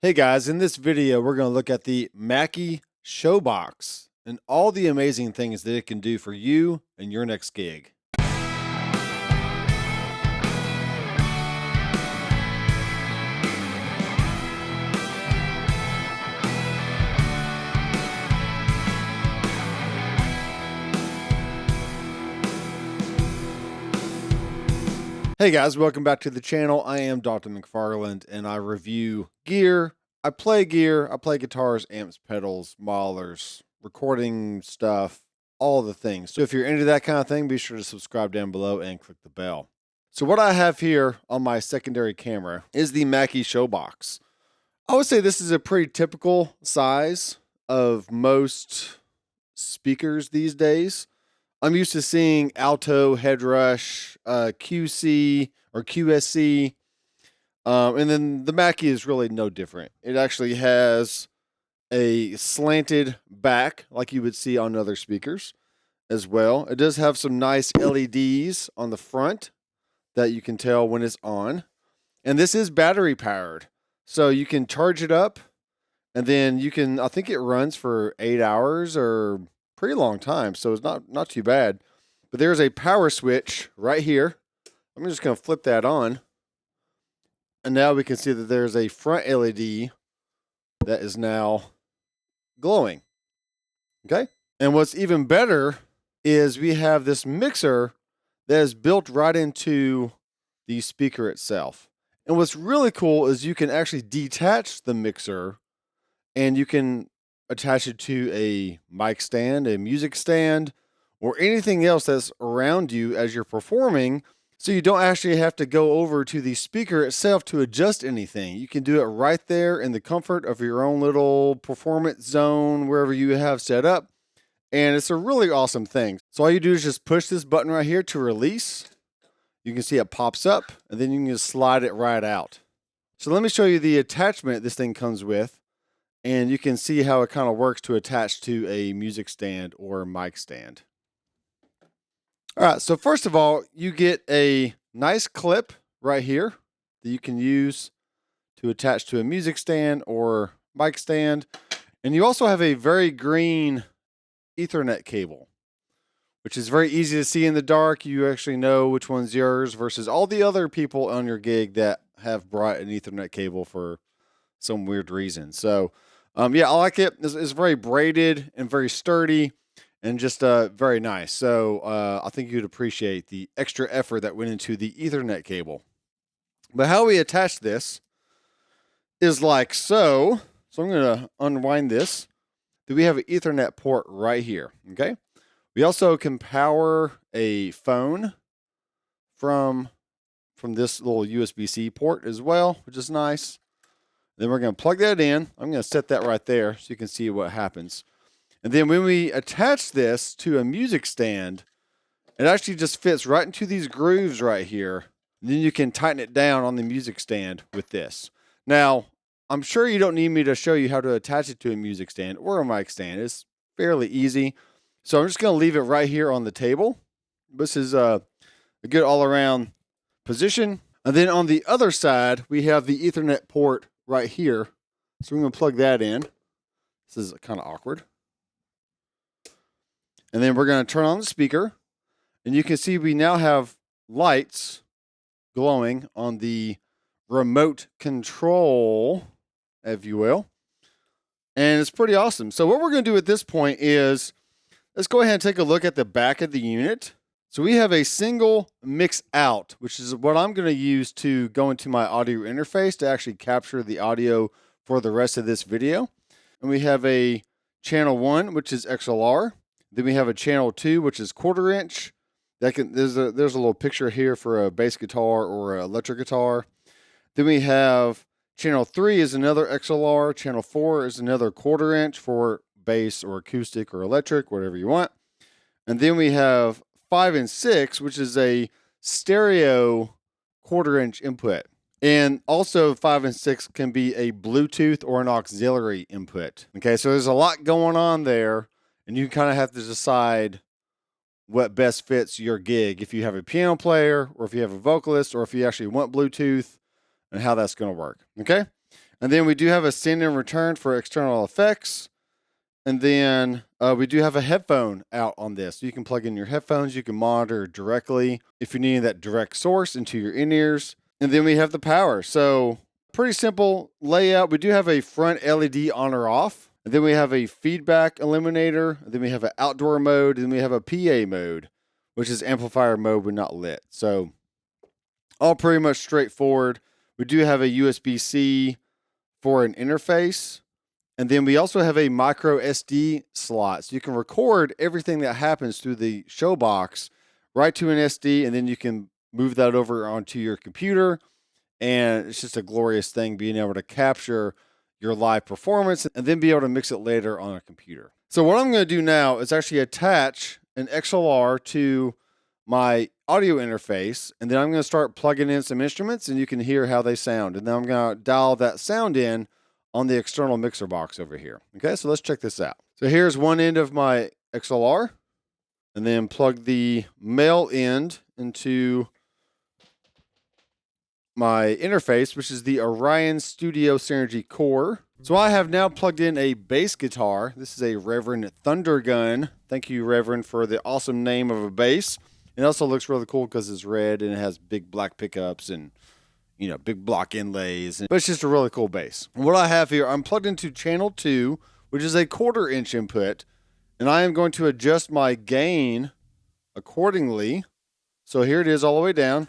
Hey guys, in this video, we're going to look at the Mackie Showbox and all the amazing things that it can do for you and your next gig. Hey guys, welcome back to the channel. I am Doctor McFarland and I review gear. I play guitars, amps, pedals, maulers, recording stuff, all the things. So if you're into that kind of thing, be sure to subscribe down below and click the bell. So what I have here on my secondary camera is the Mackie Showbox. I would say this is a pretty typical size of most speakers these days. I'm used to seeing alto, headrush, QC or QSC, and then the Mackie is really no different. It actually has a slanted back like you would see on other speakers as well. It does have some nice LEDs on the front that you can tell when it's on. And this is battery powered. So you can charge it up and then you can, I think it runs for 8 hours or pretty long time. So it's not too bad. But there's a power switch right here. I'm just going to flip that on. And now we can see that there's a front LED that is now glowing. Okay. And what's even better is we have this mixer that is built right into the speaker itself. And what's really cool is you can actually detach the mixer and you can attach it to a mic stand, a music stand, or anything else that's around you as you're performing. So you don't actually have to go over to the speaker itself to adjust anything. You can do it right there in the comfort of your own little performance zone, wherever you have set up. And it's a really awesome thing. So all you do is just push this button right here to release. You can see it pops up and then you can just slide it right out. So let me show you the attachment this thing comes with. And you can see how it kind of works to attach to a music stand or mic stand. All right, so first of all, you get a nice clip right here that you can use to attach to a music stand or mic stand. And you also have a very green Ethernet cable, which is very easy to see in the dark. You actually know which one's yours versus all the other people on your gig that have brought an Ethernet cable for some weird reason. So yeah, I like it. It's very braided and very sturdy and just very nice. So I think you'd appreciate the extra effort that went into the Ethernet cable. But how we attach this is like so. So I'm going to unwind this. We have an Ethernet port right here, okay? We also can power a phone from this little USB-C port as well, which is nice. Then we're going to plug that in. I'm going to set that right there so you can see what happens. And then when we attach this to a music stand, it actually just fits right into these grooves right here. And then you can tighten it down on the music stand with this. Now, I'm sure you don't need me to show you how to attach it to a music stand or a mic stand. It's fairly easy. So I'm just going to leave it right here on the table. This is a good all-around position. And then on the other side, we have the Ethernet port right here. So we're going to plug that in. This is kind of awkward. And then we're going to turn on the speaker. And you can see we now have lights glowing on the remote control, if you will. And it's pretty awesome. So what we're going to do at this point is, let's go ahead and take a look at the back of the unit. So we have a single mix out, which is what I'm going to use to go into my audio interface to actually capture the audio for the rest of this video. And we have a channel 1, which is XLR. Then we have a channel 2, which is 1/4 inch. There's a little picture here for a bass guitar or an electric guitar. Then we have channel 3 is another XLR. Channel 4 is another 1/4 inch for bass or acoustic or electric, whatever you want. And then we have 5 and 6, which is a stereo 1/4 inch input. And also 5 and 6 can be a Bluetooth or an auxiliary input. Okay, so there's a lot going on there, and you kind of have to decide what best fits your gig. If you have a piano player, or if you have a vocalist, or if you actually want Bluetooth, and how that's going to work. Okay, And then we do have a send and return for external effects. And then we do have a headphone out on this. You can plug in your headphones. You can monitor directly if you're needing that direct source into your in-ears. And then we have the power. So pretty simple layout. We do have a front LED on or off. And then we have a feedback eliminator. And then we have an outdoor mode. And then we have a PA mode, which is amplifier mode when not lit. So all pretty much straightforward. We do have a USB-C for an interface. And then we also have a micro SD slot. So you can record everything that happens through the Showbox right to an SD, and then you can move that over onto your computer. And it's just a glorious thing being able to capture your live performance and then be able to mix it later on a computer. So what I'm going to do now is actually attach an XLR to my audio interface, and then I'm going to start plugging in some instruments, and you can hear how they sound. And then I'm going to dial that sound in on the external mixer box over here. Okay, so let's check this out. So here's one end of my XLR, and then plug the male end into my interface, which is the Orion Studio Synergy Core. So I have now plugged in a bass guitar. This is a Reverend Thundergun. Thank you, Reverend, for the awesome name of a bass. It also looks really cool because it's red and it has big black pickups and big block inlays, but it's just a really cool bass. What I have here, I'm plugged into channel 2, which is a 1/4 inch input, and I am going to adjust my gain accordingly. So here it is all the way down.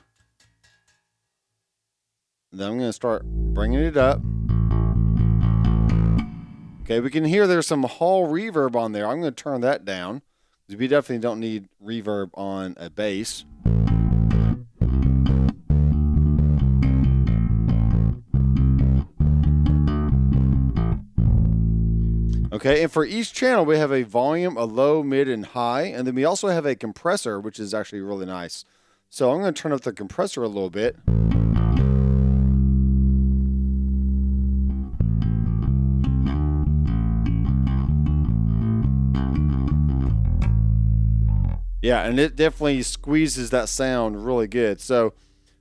Then I'm going to start bringing it up. Okay, we can hear there's some hall reverb on there. I'm going to turn that down because we definitely don't need reverb on a bass. Okay, and for each channel, we have a volume, a low, mid, and high. And then we also have a compressor, which is actually really nice. So I'm going to turn up the compressor a little bit. Yeah, and it definitely squeezes that sound really good. So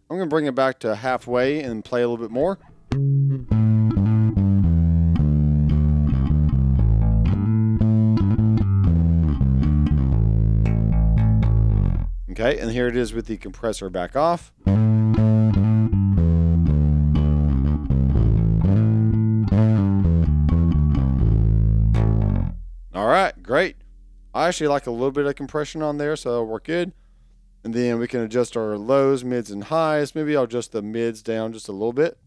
I'm going to bring it back to halfway and play a little bit more. Okay, and here it is with the compressor back off. All right, great. I actually like a little bit of compression on there, so that'll work good. And then we can adjust our lows, mids, and highs. Maybe I'll adjust the mids down just a little bit.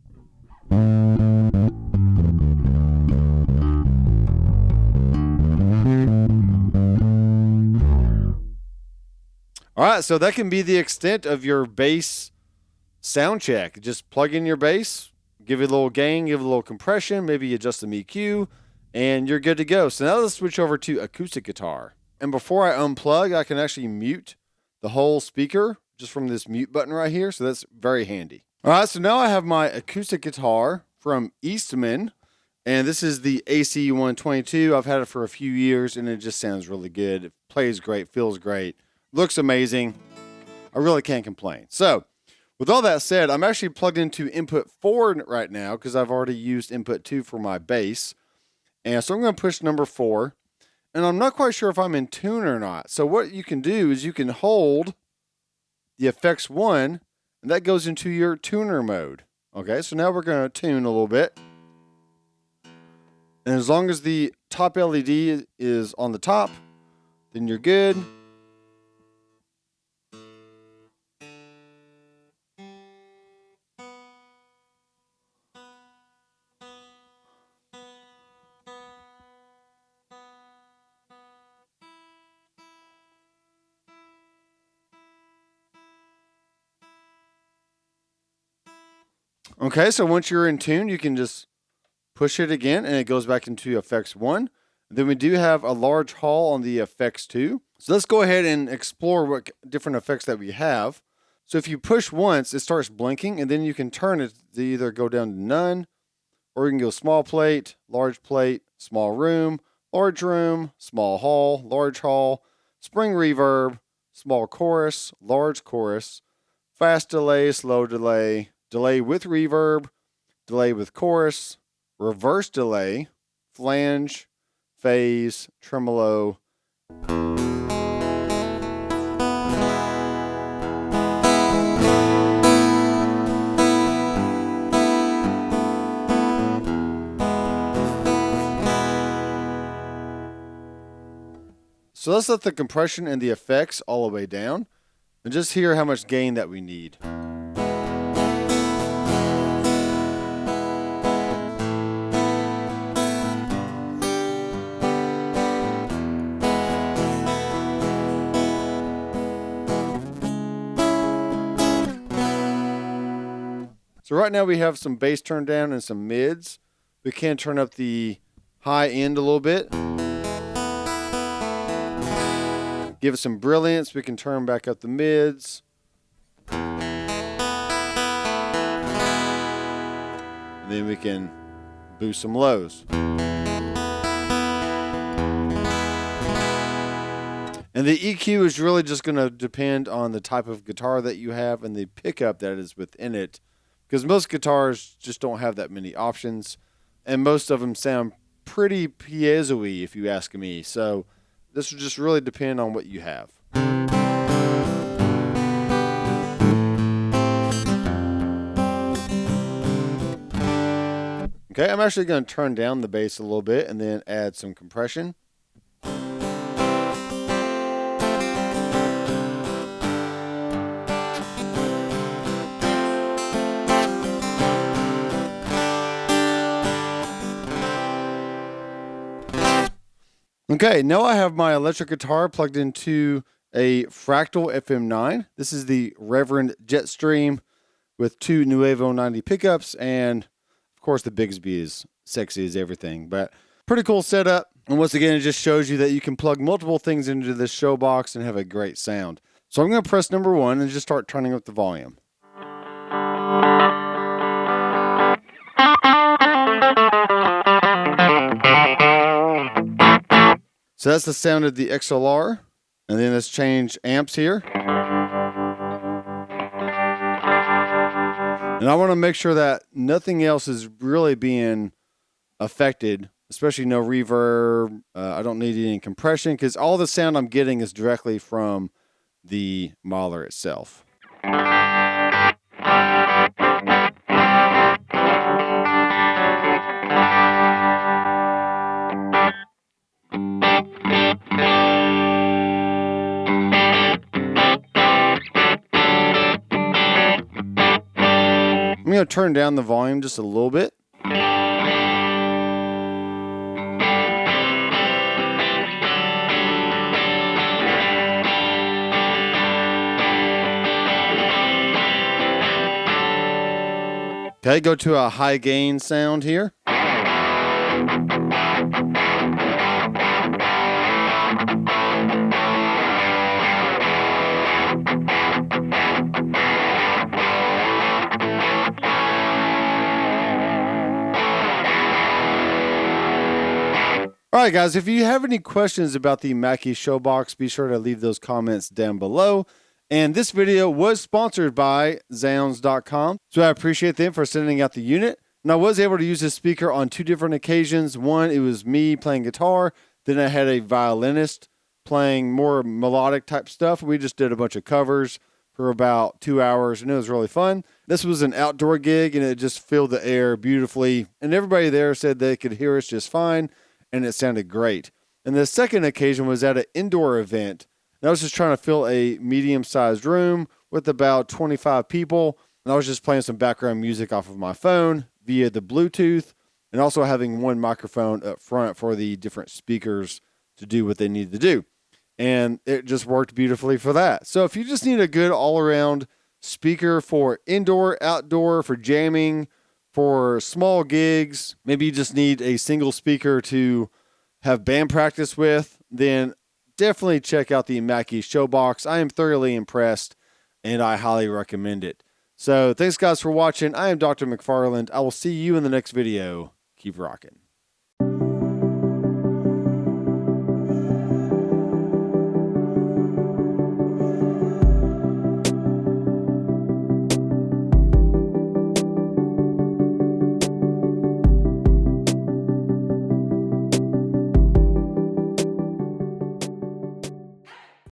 All right, so that can be the extent of your bass sound check. Just plug in your bass, give it a little gain, give it a little compression, maybe adjust the EQ, and you're good to go. So now let's switch over to acoustic guitar. And before I unplug, I can actually mute the whole speaker just from this mute button right here. So that's very handy. All right, so now I have my acoustic guitar from Eastman. And this is the AC-122. I've had it for a few years, and it just sounds really good. It plays great, feels great, looks amazing. I really can't complain. So with all that said, I'm actually plugged into input 4 right now because I've already used input 2 for my bass. And so I'm going to push number 4. And I'm not quite sure if I'm in tune or not. So what you can do is you can hold the effects 1, and that goes into your tuner mode. Okay, so now we're going to tune a little bit. And as long as the top LED is on the top, then you're good. Okay, so once you're in tune, you can just push it again, and it goes back into effects 1. Then we do have a large hall on the effects 2. So let's go ahead and explore what different effects that we have. So if you push once, it starts blinking, and then you can turn it to either go down to none, or you can go small plate, small room, small hall, large hall, spring reverb, small chorus, large chorus, fast delay, slow delay, delay with reverb, delay with chorus, reverse delay, flange, phase, tremolo. So let's let the compression and the effects all the way down and just hear how much gain that we need. So right now we have some bass turned down and some mids. We can turn up the high end a little bit. Give it some brilliance. We can turn back up the mids. And then we can boost some lows. And the EQ is really just going to depend on the type of guitar that you have and the pickup that is within it. Because most guitars just don't have that many options. And most of them sound pretty piezo-y, if you ask me. So this will just really depend on what you have. Okay, I'm actually going to turn down the bass a little bit and then add some compression. Okay, now I have my electric guitar plugged into a Fractal FM9. This is the Reverend Jetstream with two Nuevo 90 pickups, and of course the Bigsby is sexy as everything, but pretty cool setup. And once again, it just shows you that you can plug multiple things into this Showbox and have a great sound. So I'm going to press number 1 and just start turning up the volume. So that's the sound of the XLR. And then let's change amps here. And I want to make sure that nothing else is really being affected, especially no reverb. I don't need any compression because all the sound I'm getting is directly from the Mahler itself. I'm going to turn down the volume just a little bit. Okay, go to a high gain sound here. All right, guys, if you have any questions about the Mackie Showbox, be sure to leave those comments down below. And this video was sponsored by Zounds.com. So I appreciate them for sending out the unit. And I was able to use this speaker on 2 different occasions. One, it was me playing guitar. Then I had a violinist playing more melodic type stuff. We just did a bunch of covers for about 2 hours, and it was really fun. This was an outdoor gig, and it just filled the air beautifully. And everybody there said they could hear us just fine, and it sounded great. And the second occasion was at an indoor event. And I was just trying to fill a medium-sized room with about 25 people. And I was just playing some background music off of my phone via the Bluetooth, and also having one microphone up front for the different speakers to do what they needed to do. And it just worked beautifully for that. So if you just need a good all-around speaker for indoor, outdoor, for jamming, for small gigs, maybe you just need a single speaker to have band practice with, then definitely check out the Mackie Showbox. I am thoroughly impressed, and I highly recommend it. So thanks, guys, for watching. I am Dr. McFarland. I will see you in the next video. Keep rocking.